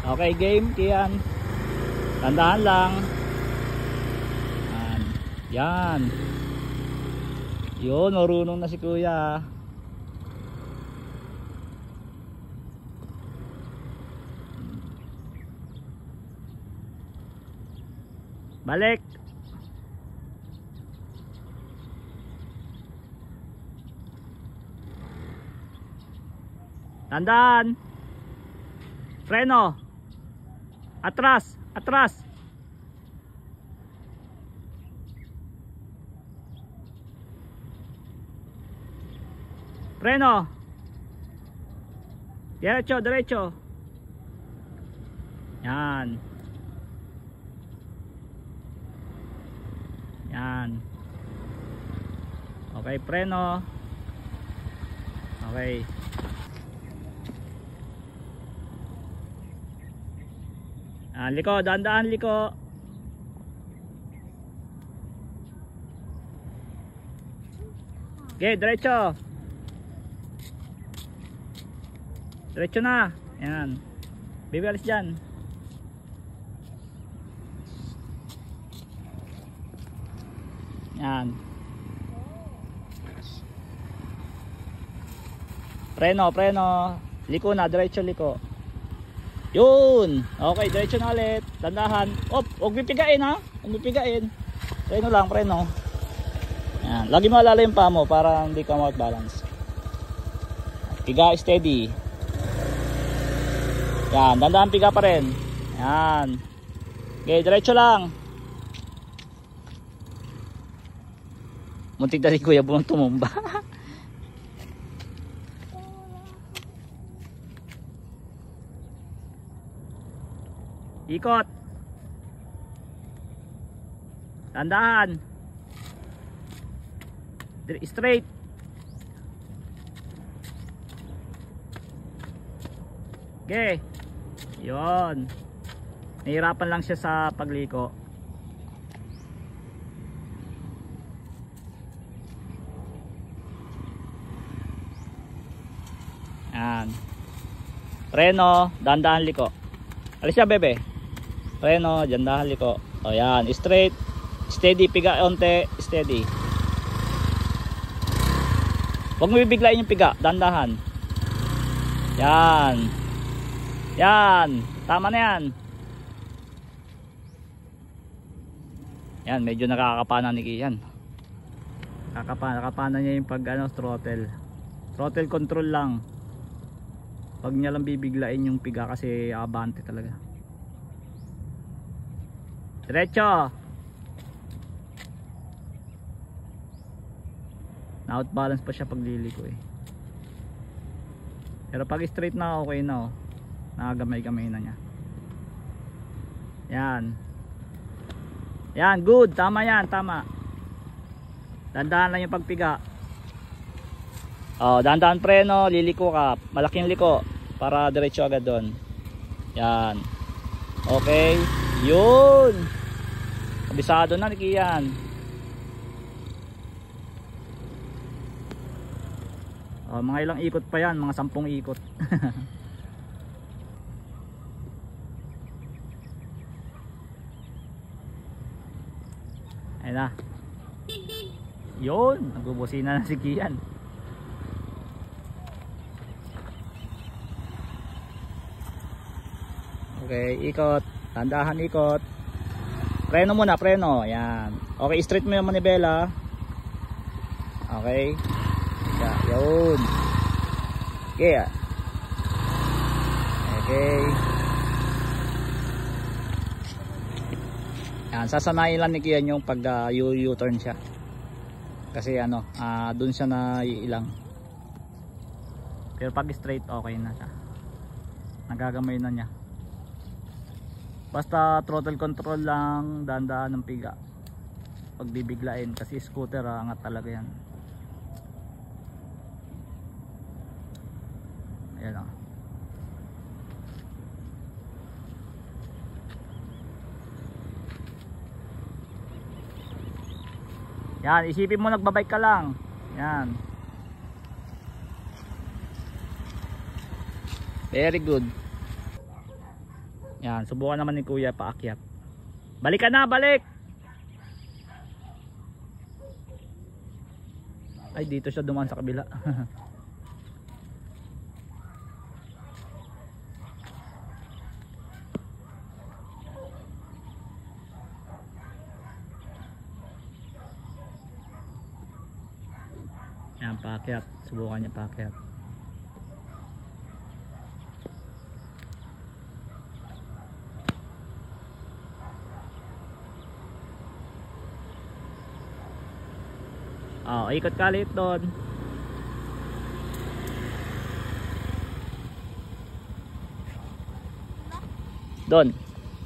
Okay, game, Kian. Tandaan lang. Yan. Yun, marunong na si kuya. Balik. Tandaan. Freno. Atras, atras. Freno. Diretso, diretso. Yan. Yan. Okay, preno. Okay. Liko, dahan-dahan liko. Okay, diretso. Diretso na. Yan. Bibilis dyan. Yan. Preno, preno. Liko na, diretso liko. Yun. Okay, diretso na ulit. Dandahan. Op, huwag pipigain ha. Huwag pipigain. Preno lang, preno. Yan. Lagi mo alala yung paa mo para hindi ka out balance. Piga steady. Yan, dandahan piga pa rin. Yan. Okay, diretso lang. Muntik na rin kuya buong tumumba. Ikot. Tandaan. Straight. Okay. Yon. Nahirapan lang siya sa pagliko. Yan. Preno, dahan-dahan liko. Alis siya bebe. Preno, dahan-dahan liko. O yan, straight. Steady, piga onte, steady. Huwag mo bibiglain yung piga, dahan-dahan. Yan. Yan, tama na yan. Yan, medyo nakakapana ni Kian. Nakakapana niya yung pag throttle. Throttle control lang. Pag niya lang bibiglain yung piga kasi abante talaga. Diretso. Na-out balance pa siya pag liliko eh. Pero pag straight na okay na oh. Nakagamay-gamay na niya. Yan. Yan, good. Tama yan, tama. Dandahan lang yung pagpiga. Oh, dandahan preno, liliko ka. Malaking liko para diretso agad doon. Yan. Okay. Yun. Kabisado na ni Kian. Oh, mga ilang ikot pa yan, mga 10 ikot. Ayun na. Yun, nagbubusina na si Kian. Okay, ikot. Tandahan ikot. Preno muna, preno. Yan. Okay, straight mo yung manibela. Okay. Yun. Okay. Okay. Yan, sasanayin lang ni Kian yung pag U-turn siya. Kasi dun siya na ilang. Pero pag straight okay na siya. Nagagamay na niya. Basta throttle control lang, dahan-dahan ng piga. Pag bibiglain kasi scooter angat talaga yan. Ayan o. Yan, isipin mo nagbabike ka lang. Yan. Very good. Yan, subukan naman ni kuya paakyat. Balik ka na, balik! Ay, dito siya dumaan sa kabila. Yan, paakyat. Subukan niya paakyat. Oh, ikot ka ulit doon. Doon.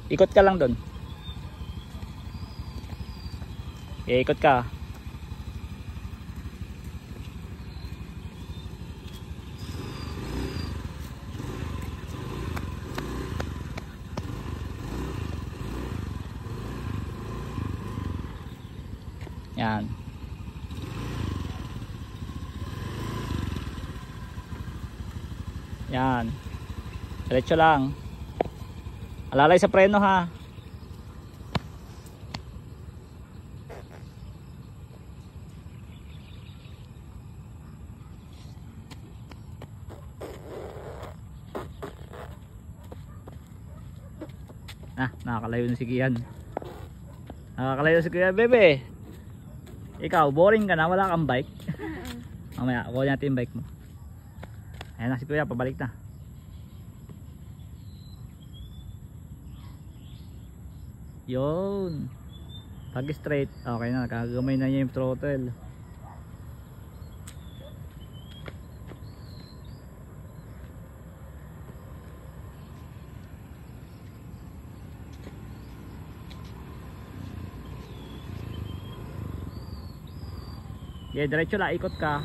Ikot ka lang doon. Ikot ka. Yan. Yan. Diretso lang. Alalay sa preno ha. Nakakalayo na si Kian. Nakakalayo si Kuya Bebe. Ikaw, boring ka na, wala kang bike. Mamaya, kuha natin yung bike mo. Ayan na si Kuya, pabalik na. Yun. Pag straight, okay na, nakagamay na niya yung throttle. Yeah, diretso lang, ikot ka.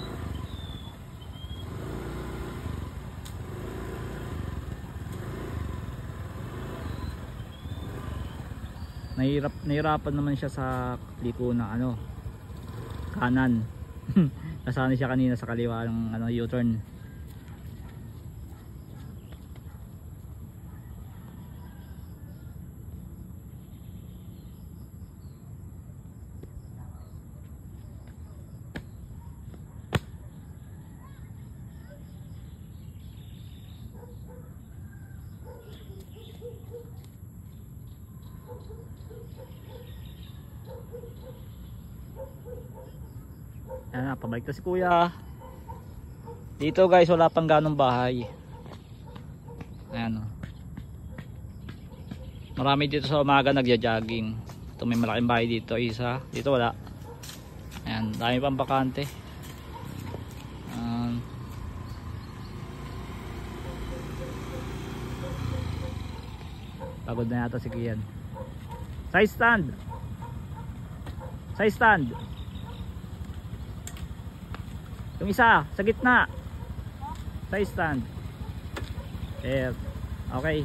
Nahirapan naman siya sa liko ng ano, kanan. Nasanay siya kanina sa kaliwa ng ano, U-turn. Ayan na, pabalik na si Kuya. Dito guys, wala pang ganong bahay. Ayan o. Marami dito sa umaga nagja-jogging. Ito may malaking bahay dito, isa. Dito wala. Ayan, dami pang bakante. Pagod na yata si Kian. Side stand. Side stand. Yung isa sa gitna. Side stand. There. Okay.